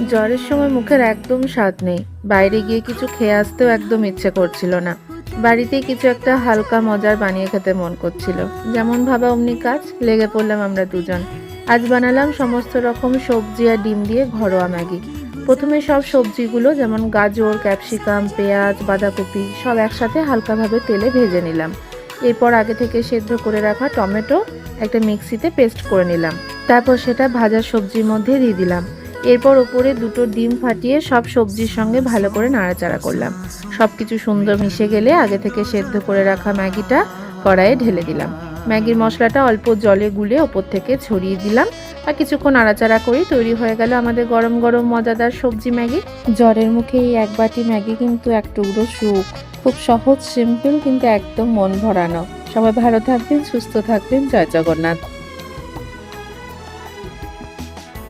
জ্বরের সময় মুখের একদম স্বাদ নেই, বাইরে গিয়ে কিছু খেয়ে আসতেও একদম ইচ্ছে করছিল না। বাড়িতেই কিছু একটা হালকা মজার বানিয়ে খেতে মন করছিল। যেমন ভাবা অমনি কাজ, লেগে পড়লাম আমরা দুজন। আজ বানালাম সমস্ত রকম সবজি আর ডিম দিয়ে ঘরোয়া ম্যাগি। প্রথমে সব সবজিগুলো যেমন গাজর, ক্যাপসিকাম, পেঁয়াজ, বাঁধাকপি সব একসাথে হালকাভাবে তেলে ভেজে নিলাম। এরপর আগে থেকে সেদ্ধ করে রাখা টমেটো একটা মিক্সিতে পেস্ট করে নিলাম। তারপর সেটা ভাজা সবজির মধ্যে দিয়ে দিলাম। এরপর ওপরে দুটো ডিম ফাটিয়ে সব সবজির সঙ্গে ভালো করে নাড়াচাড়া করলাম। সব কিছু সুন্দর মিশে গেলে আগে থেকে সেদ্ধ করে রাখা ম্যাগিটা কড়াইয়ে ঢেলে দিলাম। ম্যাগির মশলাটা অল্প জলে গুলে ওপর থেকে ছড়িয়ে দিলাম। আর কিছুক্ষণ নাড়াচাড়া করেই তৈরি হয়ে গেল আমাদের গরম গরম মজাদার সবজি ম্যাগি। জ্বরের মুখে এই এক বাটি ম্যাগি কিন্তু এক টুকরো সুখ। খুব সহজ, সিম্পল, কিন্তু একদম মন ভরানো। সবাই ভালো থাকবেন, সুস্থ থাকবেন। জয় জগন্নাথ।